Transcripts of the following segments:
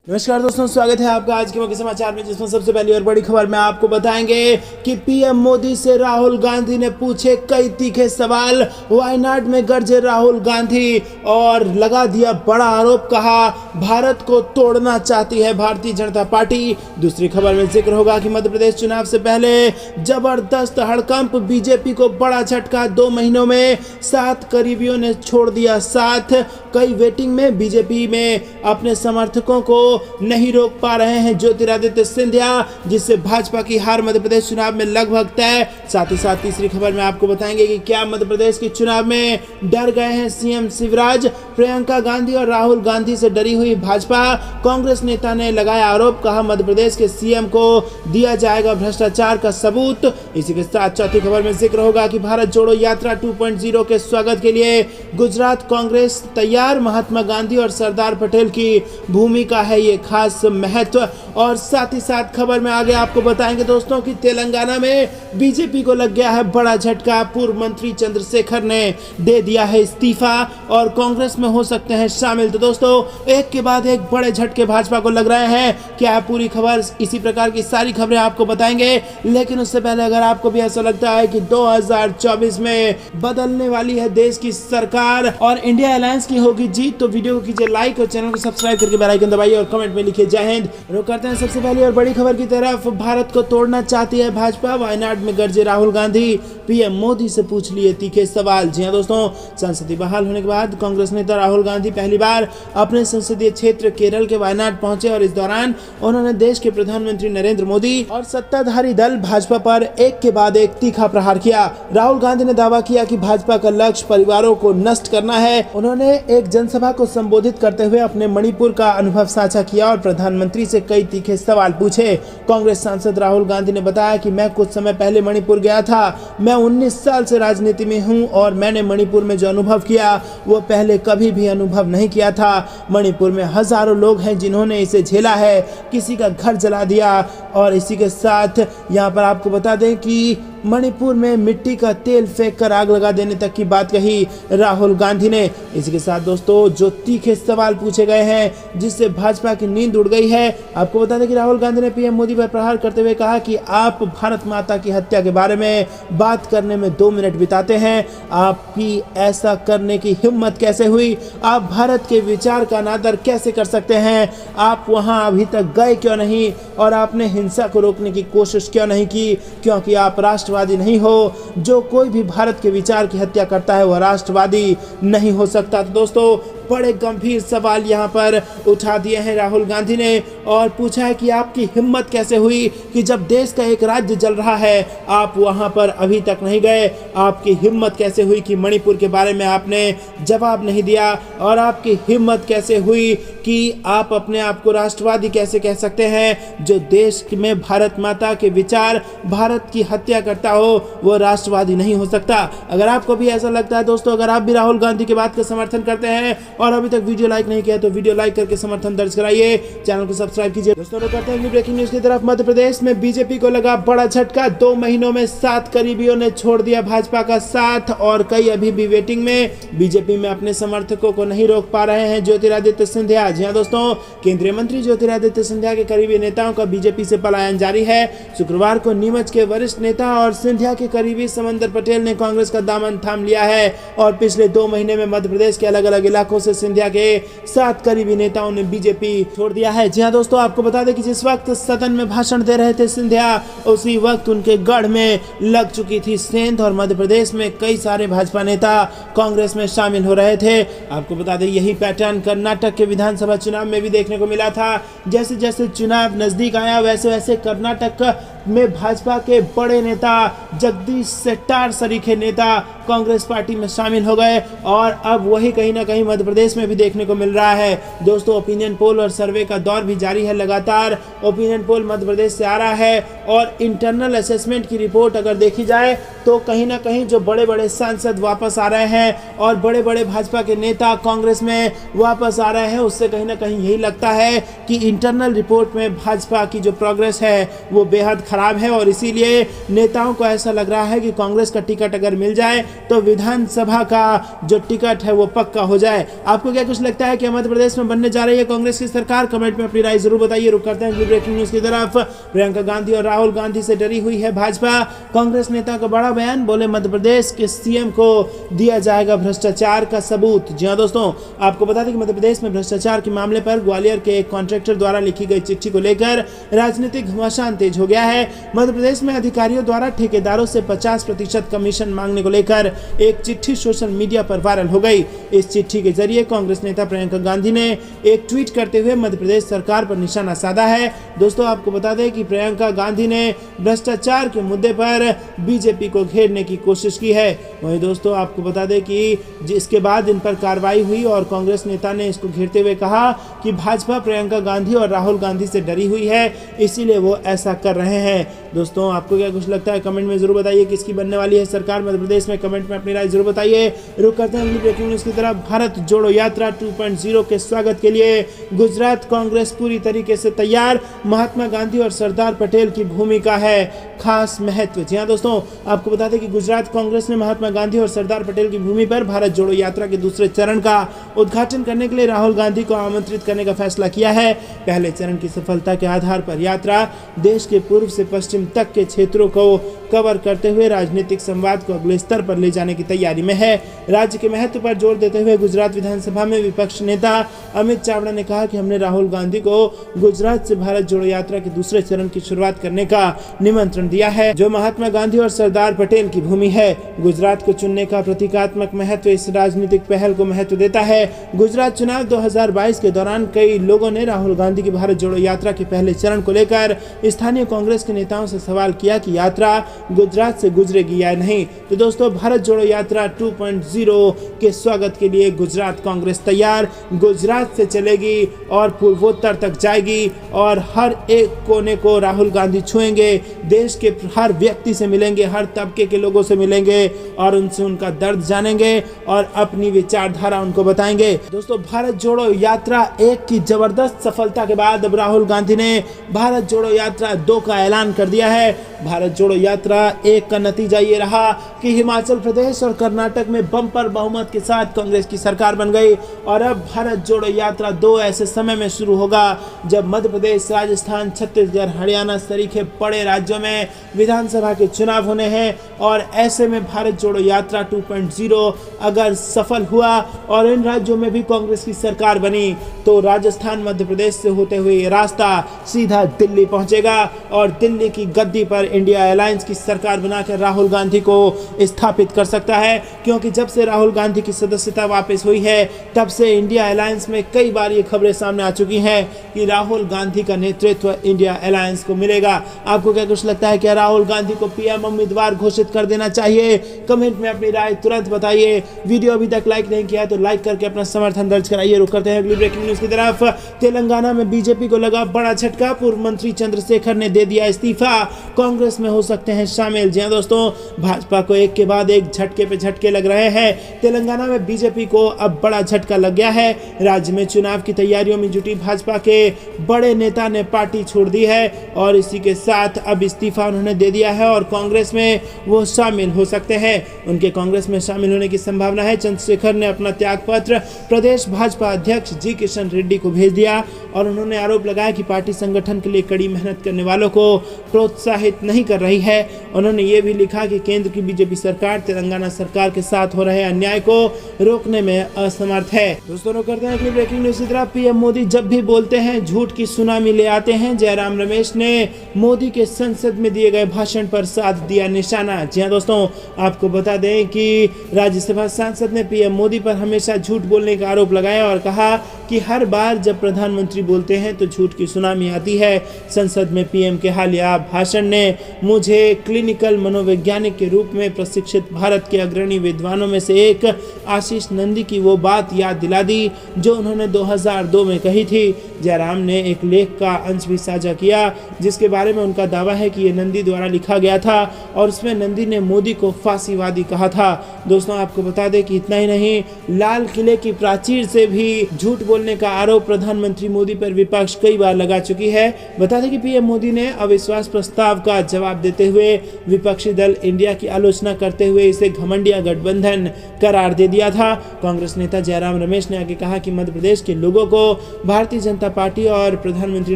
नमस्कार दोस्तों, स्वागत है आपका आज के मुख्य समाचार में, जिसमें सबसे पहली और बड़ी खबर में आपको बताएंगे कि पीएम मोदी से राहुल गांधी ने पूछे कई तीखे सवाल। वायनाड में गरजे राहुल गांधी और लगा दिया बड़ा आरोप, कहा भारत को तोड़ना चाहती है भारतीय जनता पार्टी। दूसरी खबर में जिक्र होगा कि मध्य प्रदेश चुनाव से पहले जबरदस्त हड़कंप, बीजेपी को बड़ा झटका। 2 महीनों में 7 करीबियों ने छोड़ दिया साथ। कई वेटिंग में, बीजेपी में अपने समर्थकों को नहीं रोक पा रहे हैं ज्योतिरादित्य सिंधिया, जिससे भाजपा की हार मध्य प्रदेश चुनाव में लगभग तय। साथ ही साथ तीसरी खबर में आपको बताएंगे कि क्या मध्य प्रदेश के चुनाव में डर गए हैं सीएम शिवराज। प्रियंका गांधी और राहुल गांधी से डरी हुई भाजपा। कांग्रेस नेता ने लगाया आरोप, कहा मध्य प्रदेश के सीएम को दिया जाएगा भ्रष्टाचार का सबूत। इसी के साथ चौथी खबर में जिक्र होगा कि भारत जोड़ो यात्रा 2.0 के स्वागत के लिए गुजरात कांग्रेस तैयार। महात्मा गांधी और सरदार पटेल की भूमिका है ये खास महत्व। और साथ ही साथ खबर में आगे आपको बताएंगे दोस्तों कि तेलंगाना में बीजेपी को लग गया है बड़ा झटका। पूर्व मंत्री चंद्रशेखर ने दे दिया है इस्तीफा और कांग्रेस में हो सकते हैं शामिल। तो दोस्तों, एक के बाद एक बड़े झटके भाजपा को लग रहे हैं। क्या है पूरी खबर, इसी प्रकार की सारी खबरें आपको बताएंगे। लेकिन उससे पहले अगर आपको भी ऐसा लगता है कि 2024 में बदलने वाली है देश की सरकार और इंडिया अलायंस की होगी जीत, तो वीडियो को कीजिए लाइक और चैनल को सब्सक्राइब करके बेल आइकन दबाइए और कमेंट में लिखिए जय हिंद। रुक करते हैं सबसे पहली और बड़ी खबर की तरफ। भारत को तोड़ना चाहती है भाजपा। वायनाड में गरजे राहुल गांधी, पीएम मोदी से पूछ लिए तीखे सवाल। जी हां दोस्तों, संसदीय बहाल होने के बाद कांग्रेस नेता राहुल गांधी पहली बार अपने संसदीय क्षेत्र केरल के वायनाड पहुंचे और इस दौरान उन्होंने देश के प्रधानमंत्री नरेंद्र मोदी और सत्ताधारी दल भाजपा पर एक के बाद एक तीखा प्रहार किया। राहुल गांधी ने दावा किया कि भाजपा का लक्ष्य परिवारों को नष्ट करना है। उन्होंने एक जनसभा को संबोधित करते हुए अपने मणिपुर का अनुभव साझा किया और प्रधानमंत्री से कई तीखे सवाल पूछे। कांग्रेस सांसद राहुल गांधी ने बताया कि मैं कुछ समय पहले मणिपुर गया था। मैं 19 साल से राजनीति में हूं और मैंने मणिपुर में जो अनुभव किया वो पहले कभी भी अनुभव नहीं किया था। मणिपुर में हजारों लोग हैं जिन्होंने इसे झेला है, किसी का घर जला दिया। और इसी के साथ यहाँ पर आपको बता दें कि मणिपुर में मिट्टी का तेल फेंक कर आग लगा देने तक की बात कही राहुल गांधी ने। इसी के साथ दोस्तों, जो तीखे सवाल पूछे गए हैं जिससे भाजपा की नींद उड़ गई है। आपको बता दें कि राहुल गांधी ने पीएम मोदी पर प्रहार करते हुए कहा कि आप भारत माता की हत्या के बारे में बात करने में 2 मिनट बिताते हैं, आपकी ऐसा करने की हिम्मत कैसे हुई? आप भारत के विचार का अनादर कैसे कर सकते हैं? आप वहां अभी तक गए क्यों नहीं और आपने हिंसा को रोकने की कोशिश क्यों नहीं की? क्योंकि आप राष्ट्रवादी नहीं हो। जो कोई भी भारत के विचार की हत्या करता है वह राष्ट्रवादी नहीं हो सकता। तो दोस्तों, बड़े गंभीर सवाल यहाँ पर उठा दिए हैं राहुल गांधी ने और पूछा है कि आपकी हिम्मत कैसे हुई कि जब देश का एक राज्य जल रहा है आप वहाँ पर अभी तक नहीं गए? आपकी हिम्मत कैसे हुई कि मणिपुर के बारे में आपने जवाब नहीं दिया? और आपकी हिम्मत कैसे हुई कि आप अपने आप को राष्ट्रवादी कैसे कह सकते हैं? जो देश में भारत माता के विचार, भारत की हत्या करता हो वो राष्ट्रवादी नहीं हो सकता। अगर आपको भी ऐसा लगता है दोस्तों, अगर आप भी राहुल गांधी की बात का समर्थन करते हैं और अभी तक वीडियो लाइक नहीं किया तो वीडियो लाइक करके समर्थन दर्ज कराइए, चैनल को सब्सक्राइब कीजिए। दोस्तों, रुक करते हैं ब्रेकिंग न्यूज की तरफ। मध्य प्रदेश में बीजेपी को लगा बड़ा झटका। 2 महीनों में 7 करीबियों ने छोड़ दिया भाजपा का साथ और कई अभी भी वेटिंग में। बीजेपी में अपने समर्थकों को नहीं रोक पा रहे हैं ज्योतिरादित्य सिंधिया। जी हां दोस्तों, केंद्रीय मंत्री ज्योतिरादित्य सिंधिया के करीबी नेताओं का बीजेपी से पलायन जारी है। शुक्रवार को नीमच के वरिष्ठ नेता और सिंधिया के करीबी समंदर पटेल ने कांग्रेस का दामन थाम लिया है और पिछले 2 महीने में मध्य प्रदेश के अलग अलग इलाकों से सिंधिया के 7 करीबी नेताओं ने बीजेपी छोड़ दिया है। जी हां दोस्तों, आपको बता दें कि जिस वक्त सदन में भाषण दे रहे थे सिंधिया, उसी वक्त उनके गढ़ में लग चुकी थी सेंध और मध्य प्रदेश में कई सारे भाजपा नेता कांग्रेस में शामिल हो रहे थे। आपको बता दें यही पैटर्न कर्नाटक के विधानसभा चुनाव में भी देखने को मिला था। जैसे जैसे चुनाव नजदीक आया वैसे वैसे कर्नाटक में भाजपा के बड़े नेता जगदीश शेट्टार सरीखे नेता कांग्रेस पार्टी में शामिल हो गए और अब वही कहीं ना कहीं मध्य प्रदेश में भी देखने को मिल रहा है। दोस्तों, ओपिनियन पोल और सर्वे का दौर भी जारी है। लगातार ओपिनियन पोल मध्य प्रदेश से आ रहा है और इंटरनल असेसमेंट की रिपोर्ट अगर देखी जाए तो कहीं ना कहीं जो बड़े बड़े सांसद वापस आ रहे हैं और बड़े बड़े भाजपा के नेता कांग्रेस में वापस आ रहे हैं, उससे कहीं ना कहीं यही लगता है कि इंटरनल रिपोर्ट में भाजपा की जो प्रोग्रेस है वो बेहद खराब है और इसीलिए नेताओं को ऐसा लग रहा है कि कांग्रेस का टिकट अगर मिल जाए तो विधानसभा का जो टिकट है वो पक्का हो जाए। आपको क्या कुछ लगता है कि मध्य प्रदेश में बनने जा रही है कांग्रेस की सरकार? कमेंट में अपनी राय जरूर बताइए। रुक करते हैं ब्रेकिंग न्यूज की तरफ। प्रियंका गांधी और राहुल गांधी से डरी हुई है भाजपा। कांग्रेस नेता का बड़ा बयान, बोले मध्य प्रदेश के सीएम को दिया जाएगा भ्रष्टाचार का सबूत। जी हां दोस्तों, आपको बता दें कि मध्य प्रदेश में भ्रष्टाचार के मामले पर ग्वालियर के एक कॉन्ट्रैक्टर द्वारा लिखी गई चिट्ठी को लेकर राजनीतिक घमासान तेज हो गया है। मध्य प्रदेश में अधिकारियों द्वारा ठेकेदारों से 50% कमीशन मांगने को लेकर एक चिट्ठी सोशल मीडिया पर वायरल हो गई। इस चिट्ठी के जरिए कांग्रेस नेता प्रियंका गांधी ने एक ट्वीट करते हुए मध्य प्रदेश सरकार पर निशाना साधा है। दोस्तों, आपको बता दें कि प्रियंका गांधी ने भ्रष्टाचार के मुद्दे पर बीजेपी को घेरने की कोशिश की है। वहीं दोस्तों, आपको बता दें कि इसके बाद इन पर कार्रवाई हुई और कांग्रेस नेता ने इसको घेरते हुए कहा कि भाजपा प्रियंका गांधी और राहुल गांधी से डरी हुई है, इसीलिए वो ऐसा कर रहे हैं। दोस्तों, आपको क्या कुछ लगता है? कमेंट में जरूर बताइए किसकी बनने वाली है सरकार मध्य प्रदेश में। कमेंट में अपनी राय जरूर बताइए। रुक करते हैं ब्रेकिंग न्यूज की तरफ। भारत जोड़ो यात्रा 2.0 के स्वागत के लिए गुजरात कांग्रेस पूरी तरीके से तैयार। महात्मा गांधी और सरदार पटेल की भूमिका है खास महत्व। जी हाँ दोस्तों, आपको बता दें कि गुजरात कांग्रेस ने महात्मा गांधी और सरदार पटेल की भूमि पर भारत जोड़ो यात्रा के दूसरे चरण का उद्घाटन करने के लिए राहुल गांधी को आमंत्रित करने का फैसला किया है। पहले चरण की सफलता के आधार पर यात्रा देश के पूर्व से पश्चिम तक के क्षेत्रों को कवर करते हुए राजनीतिक संवाद को अगले स्तर पर ले जाने की तैयारी में है। राज्य के महत्व पर जोर देते हुए गुजरात विधानसभा में विपक्ष नेता अमित चावड़ा ने कहा कि हमने राहुल गांधी को गुजरात से भारत जोड़ो यात्रा के दूसरे चरण की शुरुआत करने का निमंत्रण दिया है, जो महात्मा गांधी और सरदार पटेल की भूमि है। गुजरात को चुनने का प्रतीकात्मक महत्व इस राजनीतिक पहल को महत्व देता है। गुजरात चुनाव 2022 के दौरान कई लोगों ने राहुल गांधी की भारत जोड़ो यात्रा के पहले चरण को लेकर स्थानीय कांग्रेस के नेताओं से सवाल किया कि यात्रा गुजरात से गुजरेगी या नहीं। तो दोस्तों, भारत जोड़ो यात्रा 2.0 के स्वागत के लिए गुजरात कांग्रेस तैयार। गुजरात से चलेगी और पूर्वोत्तर तक जाएगी और हर एक कोने को राहुल गांधी छुएंगे। देश के हर व्यक्ति से मिलेंगे, हर तबके के लोगों से मिलेंगे और उनसे उनका दर्द जानेंगे और अपनी विचारधारा उनको बताएंगे। दोस्तों, भारत जोड़ो यात्रा 1 की जबरदस्त सफलता के बाद अब राहुल गांधी ने भारत जोड़ो यात्रा 2 का ऐलान कर दिया है। भारत जोड़ो यात्रा 1 का नतीजा ये रहा कि हिमाचल प्रदेश और कर्नाटक में बम्पर बहुमत के साथ कांग्रेस की सरकार बन गई और अब भारत जोड़ो यात्रा 2 ऐसे समय में शुरू होगा जब मध्य प्रदेश, राजस्थान, छत्तीसगढ़, हरियाणा सरीखे बड़े राज्यों में विधानसभा के चुनाव होने हैं। और ऐसे में भारत जोड़ो यात्रा 2.0 अगर सफल हुआ और इन राज्यों में भी कांग्रेस की सरकार बनी तो राजस्थान, मध्य प्रदेश से होते हुए ये रास्ता सीधा दिल्ली पहुंचेगा और दिल्ली की गद्दी पर इंडिया अलायंस की सरकार बनाकर राहुल गांधी को स्थापित कर सकता है। क्योंकि जब से राहुल गांधी की सदस्यता वापस हुई है तब से इंडिया अलायंस में कई बार ये खबरें सामने आ चुकी हैं कि राहुल गांधी का नेतृत्व इंडिया अलायंस को मिलेगा। आपको क्या कुछ लगता है? क्या राहुल गांधी को पीएम उम्मीदवार घोषित कर देना चाहिए? कमेंट में अपनी राय तुरंत बताइए। वीडियो अभी तक लाइक नहीं किया तो लाइक करके अपना समर्थन दर्ज कराइए। रुक करते हैं अगली ब्रेकिंग न्यूज की तरफ। तेलंगाना में बीजेपी को लगा बड़ा झटका। पूर्व मंत्री चंद्रशेखर ने दे दिया इस्तीफा, कांग्रेस में हो सकते हैं शामिल। जी हां दोस्तों, भाजपा को एक के बाद एक झटके पे झटके लग रहे हैं। तेलंगाना में बीजेपी को अब बड़ा झटका लग गया है। राज्य में चुनाव की तैयारियों में जुटी भाजपा के बड़े नेता ने पार्टी छोड़ दी है और इसी के साथ अब इस्तीफा उन्होंने दे दिया है और कांग्रेस में वो शामिल हो सकते हैं। उनके कांग्रेस में शामिल होने की संभावना है। चंद्रशेखर ने अपना त्यागपत्र प्रदेश भाजपा अध्यक्ष जी किशन रेड्डी को भेज दिया और उन्होंने आरोप लगाया कि पार्टी संगठन के लिए कड़ी मेहनत करने वालों को प्रोत्साहित नहीं कर रही है। उन्होंने ये भी लिखा कि केंद्र की बीजेपी सरकार तेलंगाना सरकार के साथ हो रहे अन्याय को रोकने में असमर्थ है। दोस्तों, करते हैं अगली ब्रेकिंग न्यूज की तरफ। पीएम मोदी जब भी बोलते हैं झूठ की सुनामी ले आते हैं। जयराम रमेश ने मोदी के संसद में दिए गए भाषण पर साध दिया निशाना। जी हां दोस्तों, आपको बता दें कि राज्यसभा सांसद ने पीएम मोदी पर हमेशा झूठ बोलने का आरोप लगाया और कहा कि हर बार जब प्रधानमंत्री बोलते हैं तो झूठ की सुनामी आती है। संसद में पीएम के हालिया भाषण ने मुझे क्लिनिकल मनोवैज्ञानिक के रूप में प्रशिक्षित भारत के अग्रणी विद्वानों में से एक आशीष नंदी की वो बात याद दिला दी जो उन्होंने 2002 में कही थी। जयराम ने एक लेख का अंश भी साझा किया जिसके बारे में उनका दावा है कि ये नंदी द्वारा लिखा गया था और उसमें नंदी ने मोदी को फांसीवादी कहा था। दोस्तों, आपको बता दें कि इतना ही नहीं, लाल किले की प्राचीर से भी झूठ बोलने का आरोप प्रधानमंत्री मोदी पर विपक्ष कई बार लगा चुकी है। बता दें कि पीएम मोदी ने अविश्वास प्रस्ताव का जवाब देते हुए विपक्षी दल इंडिया की आलोचना करते हुए इसे घमंडिया गठबंधन करार दे दिया था। कांग्रेस नेता जयराम रमेश ने आगे कहा कि मध्य प्रदेश के लोगों को भारतीय जनता पार्टी और प्रधानमंत्री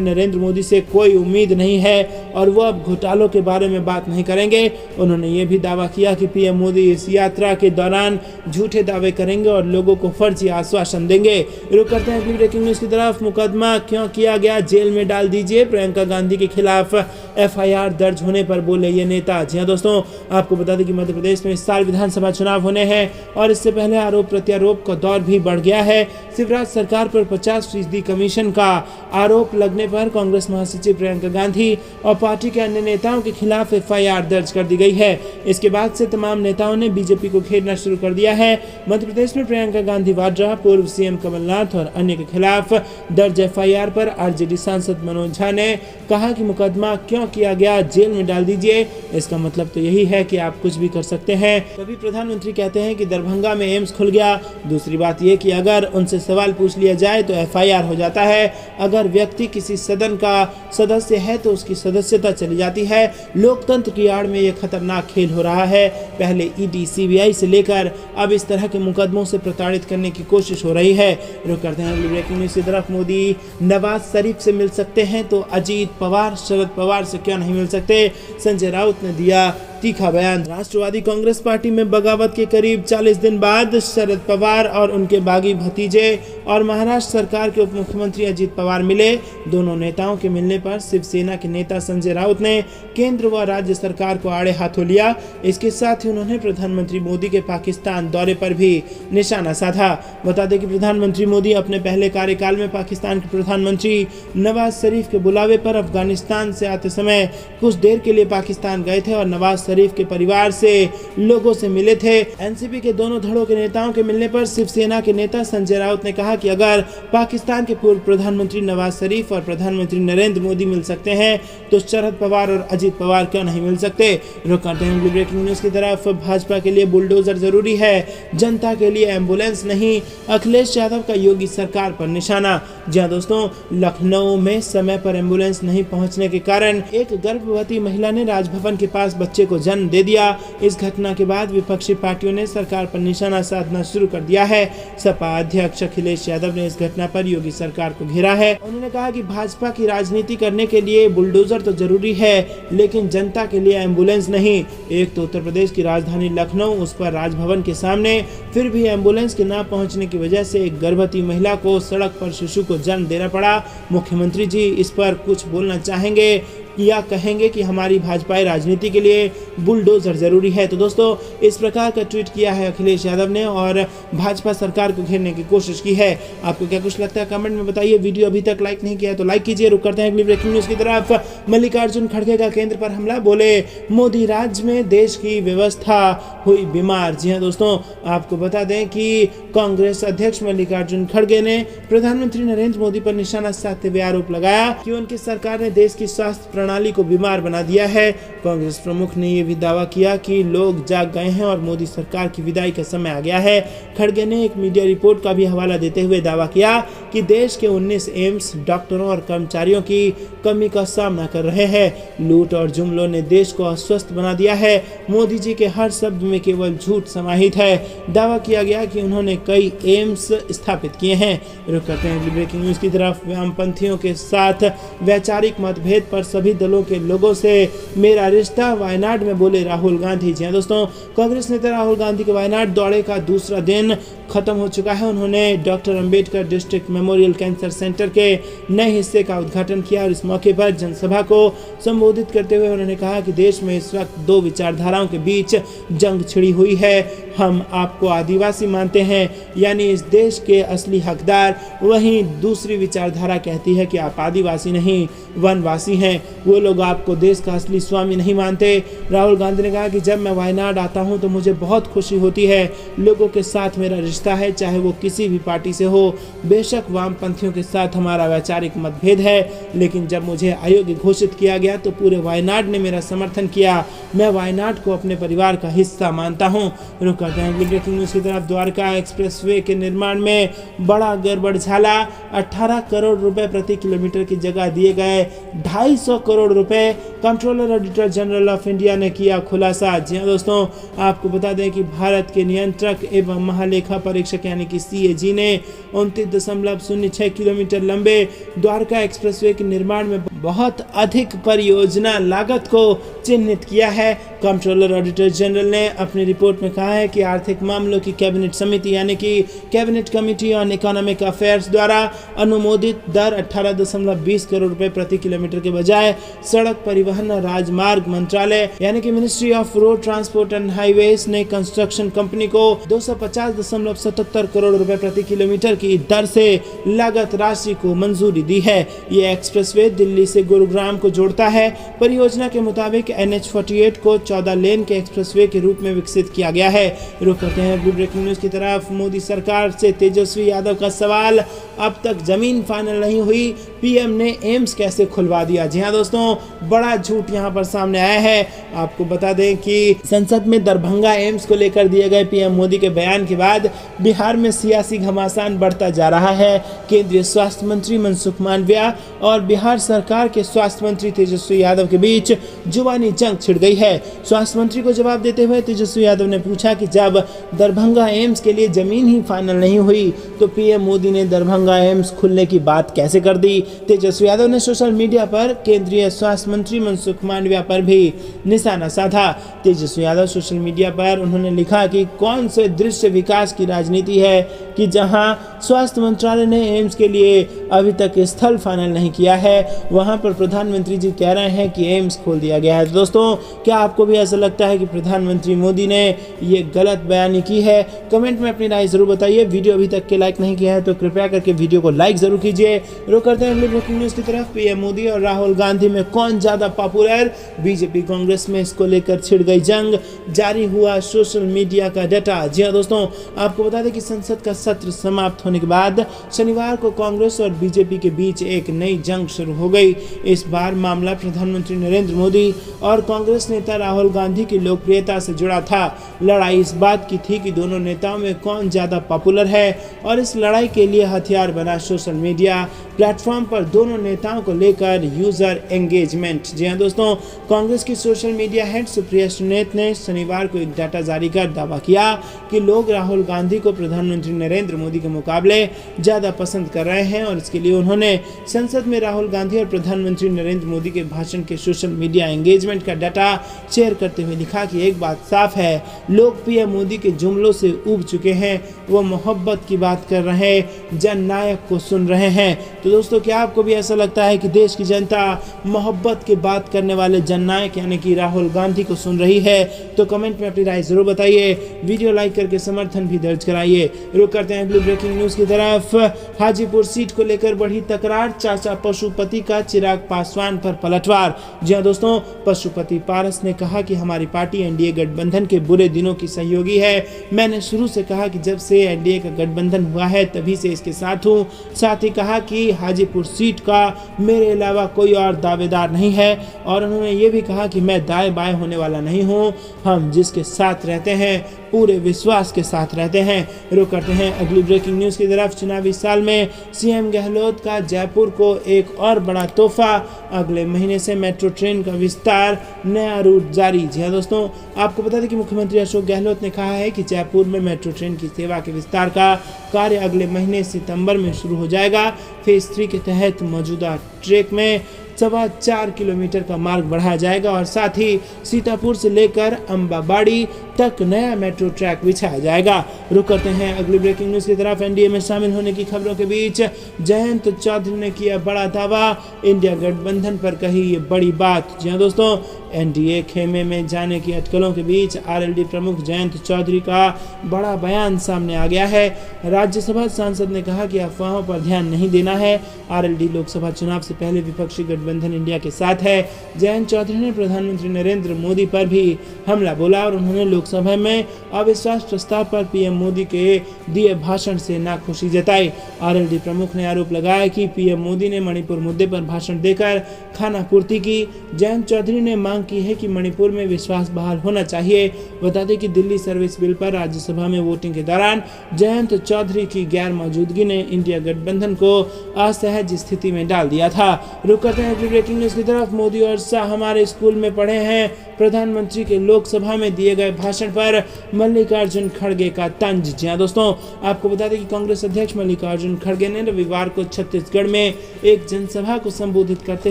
नरेंद्र मोदी से कोई उम्मीद नहीं है और वो अब घोटालों के बारे में बात नहीं करेंगे। उन्होंने ये भी दावा किया कि पीएम मोदी इस यात्रा के दौरान झूठे दावे करेंगे और लोगों को फर्जी आश्वासन देंगे। रुक करते हैं अगली ब्रेकिंग न्यूज की तरफ। मुकदमा क्यों किया गया, जेल में डाल दीजिए, प्रियंका गांधी के खिलाफ एफआईआर दर्ज होने पर बोले ये नेता। जी हाँ दोस्तों, आपको बता दें कि मध्य प्रदेश में इस साल विधानसभा चुनाव होने हैं और इससे पहले आरोप प्रत्यारोप का दौर भी बढ़ गया है। शिवराज सरकार पर 50% कमीशन का आरोप लगने पर कांग्रेस महासचिव प्रियंका गांधी और पार्टी के अन्य नेताओं के खिलाफ एफआईआर दर्ज कर दी गई है। इसके बाद से तमाम नेताओं ने बीजेपी को घेरना शुरू कर दिया है। मध्य प्रदेश में प्रियंका गांधी वाड्रा, पूर्व सीएम कमलनाथ और अन्य के खिलाफ दर्ज एफआईआर पर आरजेडी सांसद मनोज झा ने कहा कि मुकदमा क्यों किया गया, जेल में डाल दीजिए। इसका मतलब तो यही है कि आप कुछ भी कर सकते हैं। कभी प्रधानमंत्री कहते हैं कि दरभंगा में एम्स खुल गया, दूसरी बात यह कि अगर उनसे सवाल पूछ लिया जाए तो एफआईआर हो जाता है। अगर व्यक्ति किसी सदन का सदस्य है तो उसकी सदस्यता चली जाती है। लोकतंत्र की आड़ में यह खतरनाक खेल हो रहा है। पहले ईडी, सीबीआई से लेकर अब इस तरह के मुकदमों से प्रताड़ित करने की कोशिश हो रही है। रुक करते हैं ब्रेकिंग न्यूज की तरफ। मोदी नवाज शरीफ से मिल सकते हैं तो अजीत पवार, शरद पवार से क्यों नहीं मिल सकते, संजय राउत ने दिया तीखा बयान। राष्ट्रवादी कांग्रेस पार्टी में बगावत के करीब 40 दिन बाद शरद पवार और उनके बागी भतीजे और महाराष्ट्र सरकार के उप मुख्यमंत्री अजीत पवार मिले। दोनों नेताओं के मिलने पर शिवसेना के नेता संजय राउत ने केंद्र व राज्य सरकार को आड़े हाथों लिया। इसके साथ ही उन्होंने प्रधानमंत्री मोदी के पाकिस्तान दौरे पर भी निशाना साधा। बता दें कि प्रधानमंत्री मोदी अपने पहले कार्यकाल में पाकिस्तान के प्रधानमंत्री नवाज शरीफ के बुलावे पर अफगानिस्तान से आते समय कुछ देर के लिए पाकिस्तान गए थे और नवाज शरीफ के परिवार से लोगों से मिले थे। एनसीपी के दोनों धड़ों के नेताओं के मिलने पर शिवसेना के नेता संजय राउत ने कहा कि अगर पाकिस्तान के पूर्व प्रधानमंत्री नवाज शरीफ और प्रधानमंत्री नरेंद्र मोदी मिल सकते हैं तो शरद पवार और अजीत पवार क्यों नहीं मिल सकते। रुक करते हैं ब्रेकिंग न्यूज की तरफ। भाजपा के लिए बुलडोजर जरूरी है, जनता के लिए एम्बुलेंस नहीं, अखिलेश यादव का योगी सरकार पर निशाना। जहाँ दोस्तों, लखनऊ में समय पर एम्बुलेंस नहीं पहुंचने के कारण एक गर्भवती महिला ने राजभवन के पास बच्चे को जन्म दे दिया। इस घटना के बाद विपक्षी पार्टियों ने सरकार पर निशाना साधना शुरू कर दिया है। सपा अध्यक्ष अखिलेश यादव ने इस घटना पर योगी सरकार को घेरा है। उन्होंने कहा कि भाजपा की राजनीति करने के लिए बुलडोजर तो जरूरी है लेकिन जनता के लिए एम्बुलेंस नहीं। एक तो उत्तर प्रदेश की राजधानी लखनऊ, उस पर राजभवन के सामने, फिर भी एम्बुलेंस के न पहुंचने की वजह से एक गर्भवती महिला को सड़क पर शिशु को जन्म देना पड़ा। मुख्यमंत्री जी इस पर कुछ बोलना चाहेंगे या कहेंगे कि हमारी भाजपाई राजनीति के लिए बुलडोजर जरूरी है। तो दोस्तों, इस प्रकार का ट्वीट किया है अखिलेश यादव ने और भाजपा सरकार को घेरने की कोशिश की है। आपको क्या कुछ लगता है कमेंट में बताइए। वीडियो अभी तक लाइक नहीं किया तो लाइक कीजिए। रुक करते हैं अगली ब्रेकिंग न्यूज की तरफ। मल्लिकार्जुन खड़गे का केंद्र पर हमला, बोले मोदी राज में देश की व्यवस्था हुई बीमार। जी हाँ दोस्तों, आपको बता दें कि कांग्रेस अध्यक्ष मल्लिकार्जुन खड़गे ने प्रधानमंत्री नरेंद्र मोदी पर निशाना साधते हुए आरोप लगाया कि उनकी सरकार ने देश की स्वास्थ्य प्रणाली को बीमार बना दिया है। कांग्रेस प्रमुख ने यह भी दावा किया कि लोग जाग गए हैं और मोदी सरकार की विदाई का समय आ गया है। खड़गे ने एक मीडिया रिपोर्ट का भी हवाला देते हुए दावा किया कि देश के 19 एम्स डॉक्टरों और कर्मचारियों की कमी का सामना कर रहे हैं। लूट और जुमलों ने देश को अस्वस्थ बना दिया है। मोदी जी के हर शब्द में केवल झूठ समाहित है। दावा किया गया कि उन्होंने कई एम्स स्थापित किए हैं। रुक करते हैं ब्रेकिंग न्यूज की तरफ। वामपंथियों के साथ वैचारिक मतभेद पर सभी दलों के लोगों से मेरा रिश्ता, वायनाड में बोले राहुल गांधी। जी दोस्तों, कांग्रेस नेता राहुल गांधी के वायनाड दौरे का दूसरा दिन खत्म हो चुका है। उन्होंने doctor Ambedkar district memorial cancer centre के नए हिस्से का उद्घाटन किया और इस मौके पर जनसभा को संबोधित करते हुए उन्होंने कहा कि देश में इस वक्त दो विचारधाराओं के बीच जंग छिड़ी हुई है। हम आपको आदिवासी मानते हैं, यानी इस देश के असली हकदार, वहीं दूसरी विचारधारा कहती है कि आप आदिवासी नहीं वनवासी हैं। वो लोग आपको देश का असली स्वामी नहीं मानते। राहुल गांधी ने कहा कि जब मैं वायनाड आता हूं तो मुझे बहुत खुशी होती है। लोगों के साथ मेरा रिश्ता पहुंचता है, चाहे वो किसी भी पार्टी से हो। बेशक वामपंथियों के साथ हमारा वैचारिक मतभेद है, लेकिन जब मुझे अयोग्य घोषित किया गया तो पूरे वायनाड ने मेरा समर्थन किया। मैं वायनाड को अपने परिवार का हिस्सा मानता हूं। रुक करते हैं ब्रेकिंग न्यूज की तरफ। द्वारका एक्सप्रेसवे के निर्माण में बड़ा गड़बड़झाला। 18 करोड़ रुपए प्रति किलोमीटर की जगह दिए गए 250 करोड़ रुपए। Controller auditor general of India ने किया खुलासा। जी हाँ दोस्तों, आपको बता दें कि भारत के नियंत्रक एवं महालेखा परीक्षक यानी कि CAG ने 29.06 किलोमीटर लंबे द्वारका एक्सप्रेसवे के निर्माण में बहुत अधिक परियोजना लागत को चिन्हित किया है। कंट्रोलर ऑडिटर जनरल ने अपनी रिपोर्ट में कहा है कि आर्थिक मामलों की कैबिनेट समिति यानी कि cabinet committee on economic affairs द्वारा अनुमोदित दर 18.20 करोड़ रुपए प्रति किलोमीटर के बजाय सड़क परिवहन और राजमार्ग मंत्रालय यानी कि ministry of road transport and highways ने कंस्ट्रक्शन कंपनी को 250.77 करोड़ रुपए प्रति किलोमीटर की दर से लागत राशि को मंजूरी दी है। ये एक्सप्रेसवे दिल्ली से गुरुग्राम को जोड़ता है। परियोजना के मुताबिक NH48 को 14 लेन के एक्सप्रेसवे के रूप में विकसित किया गया है। रुक करते हैं ब्रेकिंग न्यूज की तरफ। मोदी सरकार से तेजस्वी यादव का सवाल, अब तक जमीन फाइनल नहीं हुई, PM ने एम्स कैसे खुलवा दिया। जी हाँ दोस्तों, बड़ा झूठ यहाँ पर सामने आया है। आपको बता दें कि संसद में दरभंगा एम्स को लेकर दिए गए PM मोदी के बयान के बाद बिहार में सियासी घमासान बढ़ता जा रहा है। केंद्रीय स्वास्थ्य मंत्री मनसुख मांडविया और बिहार सरकार के स्वास्थ्य मंत्री तेजस्वी यादव के बीच जुबानी जंग छिड़ गई है। स्वास्थ्य मंत्री को जवाब देते हुए तेजस्वी यादव ने पूछा कि जब दरभंगा एम्स के लिए जमीन ही फाइनल नहीं हुई तो PM मोदी ने दरभंगा एम्स खुलने की बात कैसे कर दी। तेजस्वी यादव ने सोशल मीडिया पर केंद्रीय स्वास्थ्य मंत्री मनसुख मांडविया पर भी निशाना साधा। तेजस्वी यादव सोशल मीडिया पर उन्होंने लिखा कि कौन से दृश्य विकास की राजनीति है कि जहां स्वास्थ्य मंत्रालय ने एम्स के लिए अभी तक स्थल फाइनल नहीं किया है, वहां पर प्रधानमंत्री जी कह रहे हैं कि एम्स खोल दिया गया है। दोस्तों, क्या आपको भी ऐसा लगता है कि प्रधानमंत्री मोदी ने ये गलत बयानी की है? कमेंट में अपनी राय जरूर बताइए। वीडियो अभी तक के लाइक नहीं किया है तो कृपया करके वीडियो को लाइक जरूर कीजिए। रुक करते हैं अगली ब्रेकिंग न्यूज की तरफ। PM मोदी और राहुल गांधी में कौन ज्यादा पॉपुलर, बीजेपी कांग्रेस में इसको लेकर छिड़ गई जंग। जारी हुआ सोशल मीडिया का डाटा। जी हाँ दोस्तों, आपको बता दें कि संसद का सत्र समाप्त होने के बाद शनिवार को कांग्रेस और बीजेपी के बीच एक नई जंग शुरू हो गई। इस बार मामला प्रधानमंत्री नरेंद्र मोदी और कांग्रेस नेता राहुल गांधी की लोकप्रियता से जुड़ा था। लड़ाई इस बात की थी कि दोनों नेताओं में कौन ज्यादा पॉपुलर है और इस लड़ाई के लिए हथियार बना सोशल मीडिया प्लेटफॉर्म पर दोनों नेताओं को लेकर यूजर एंगेजमेंट। जी हाँ दोस्तों, कांग्रेस की social media head Supriya Sunet ने शनिवार को एक डाटा जारी कर दावा किया कि लोग राहुल गांधी को प्रधानमंत्री नरेंद्र मोदी के मुकाबले ज्यादा पसंद कर रहे हैं और इसके लिए उन्होंने संसद में राहुल गांधी और प्रधानमंत्री नरेंद्र मोदी के भाषण के सोशल मीडिया एंगेजमेंट का डाटा शेयर करते हुए लिखा कि एक बात साफ है, लोग PM मोदी के जुमलों से ऊब चुके हैं। वो मोहब्बत की बात कर रहे हैं, जननायक को सुन रहे हैं। तो दोस्तों, क्या आपको भी ऐसा लगता है कि देश की जनता मोहब्बत की बात करने वाले जननायक यानी कि राहुल गांधी को सुन रही है? तो कमेंट में अपनी राय जरूर बताइए। वीडियो लाइक करके समर्थन भी दर्ज कराइए। रुक करते हैं अगली ब्रेकिंग न्यूज की तरफ। हाजीपुर सीट को लेकर बढ़ी तकरार, चाचा पशुपति का चिराग पासवान पर पलटवार। जी हाँ दोस्तों, पशुपति पारस ने कहा कि हमारी पार्टी NDA गठबंधन के बुरे दिनों की सहयोगी है। मैंने शुरू से कहा कि जब से NDA का गठबंधन हुआ है तभी से इसके साथ हूँ। साथ ही कहा कि हाजीपुर सीट का मेरे अलावा कोई और दावेदार नहीं है और उन्होंने ये भी कहा कि मैं दाएं बाएं होने वाला नहीं हूँ। हम जिसके साथ रहते हैं पूरे विश्वास के साथ रहते हैं। रुक करते हैं अगली ब्रेकिंग न्यूज की तरफ। चुनावी साल में CM गहलोत का जयपुर को एक और बड़ा तोहफा, अगले महीने से मेट्रो ट्रेन का विस्तार, नया रूट जारी। जी हाँ दोस्तों, आपको बता दें कि मुख्यमंत्री अशोक गहलोत ने कहा है कि जयपुर में मेट्रो ट्रेन की सेवा के विस्तार का कार्य अगले महीने सितंबर में शुरू हो जाएगा। फेज 3 के तहत मौजूदा ट्रैक में 4.25 किलोमीटर का मार्ग बढ़ाया जाएगा और साथ ही सीतापुर से लेकर अम्बाबाड़ी तक नया मेट्रो ट्रैक बिछाया जाएगा। रुक करते हैं अगली ब्रेकिंग न्यूज की तरफ। NDA में शामिल होने की खबरों के बीच जयंत चौधरी ने किया बड़ा दावा, इंडिया गठबंधन पर कही ये बड़ी बात। जी हाँ दोस्तों, NDA खेमे में जाने की अटकलों के बीच RLD प्रमुख जयंत चौधरी का बड़ा बयान सामने आ गया है। राज्यसभा सांसद ने कहा कि अफवाहों पर ध्यान नहीं देना है। RLD लोकसभा चुनाव से पहले विपक्षी गठबंधन इंडिया के साथ है। जयंत चौधरी ने प्रधानमंत्री नरेंद्र मोदी पर भी हमला बोला और उन्होंने लोकसभा में अविश्वास प्रस्ताव पर PM मोदी के दिए भाषण से नाखुशी जताई। आरएलडी प्रमुख ने आरोप लगाया कि पीएम मोदी ने मणिपुर मुद्दे पर भाषण देकर खाना पूर्ति की। जयंत चौधरी ने मांग की है कि मणिपुर में विश्वास बहाल होना चाहिए। बता दें कि दिल्ली सर्विस बिल पर राज्यसभा में वोटिंग के दौरान जयंत चौधरी की गैर मौजूदगी ने इंडिया गठबंधन को असहज स्थिति में डाल दिया था। रुक करते हैं ब्रेकिंग न्यूज की तरफ। मोदी और शाह हमारे स्कूल में पढ़े हैं। प्रधानमंत्री के लोकसभा में दिए गए भाषण पर मल्लिकार्जुन खड़गे का तंज। जी हाँ दोस्तों, आपको बता दें कि कांग्रेस अध्यक्ष मल्लिकार्जुन खड़गे ने रविवार को छत्तीसगढ़ में एक जनसभा को संबोधित करते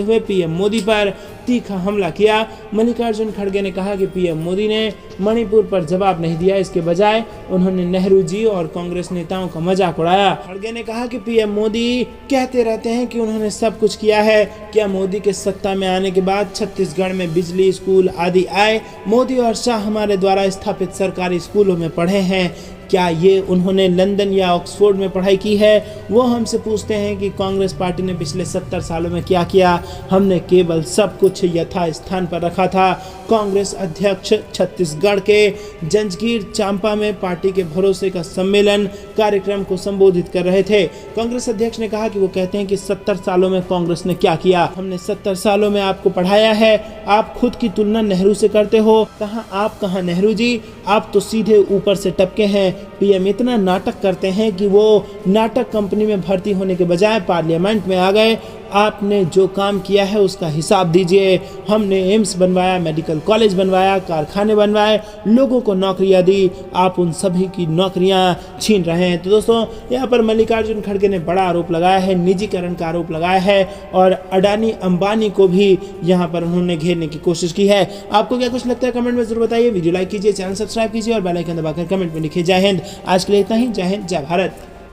हुए पीएम मोदी पर तीखा हमला किया। मल्लिकार्जुन खड़गे ने कहा कि पीएम मोदी ने मणिपुर पर जवाब नहीं दिया, इसके बजाय उन्होंने नेहरू जी और कांग्रेस नेताओं का मजाक उड़ाया। खड़गे ने कहा कि पीएम मोदी कहते रहते हैं कि उन्होंने सब कुछ किया है। क्या मोदी के सत्ता में आने के बाद छत्तीसगढ़ में बिजली, स्कूल आदि आए? मोदी और शाह हमारे द्वारा स्थापित सरकारी स्कूलों में पढ़े हैं। क्या ये उन्होंने लंदन या ऑक्सफोर्ड में पढ़ाई की है? वो हमसे पूछते हैं कि कांग्रेस पार्टी ने पिछले 70 सालों में क्या किया। हमने केवल सब कुछ यथास्थान पर रखा था। कांग्रेस अध्यक्ष छत्तीसगढ़ के जंजगीर चांपा में पार्टी के भरोसे का सम्मेलन कार्यक्रम को संबोधित कर रहे थे। कांग्रेस अध्यक्ष ने कहा कि वो कहते हैं कि 70 सालों में कांग्रेस ने क्या किया। हमने 70 सालों में आपको पढ़ाया है। आप खुद की तुलना नेहरू से करते हो। कहाँ आप, कहाँ नेहरू जी? आप तो सीधे ऊपर से टपके हैं। पीएम इतना नाटक करते हैं कि वो नाटक कंपनी में भर्ती होने के बजाय पार्लियामेंट में आ गए। आपने जो काम किया है उसका हिसाब दीजिए। हमने एम्स बनवाया, मेडिकल कॉलेज बनवाया, कारखाने बनवाए, लोगों को नौकरियां दी। आप उन सभी की नौकरियां छीन रहे हैं। तो दोस्तों, यहाँ पर मल्लिकार्जुन खड़गे ने बड़ा आरोप लगाया है, निजीकरण का आरोप लगाया है और अडानी अंबानी को भी यहाँ पर उन्होंने घेरने की कोशिश की है। आपको क्या कुछ लगता है कमेंट में जरूर बताइए। वीडियो लाइक कीजिए, चैनल सब्सक्राइब कीजिए और बेल आइकन दबाकर कमेंट में लिखिए। जय हिंद। आज के लिए इतना ही। जय हिंद, जय भारत।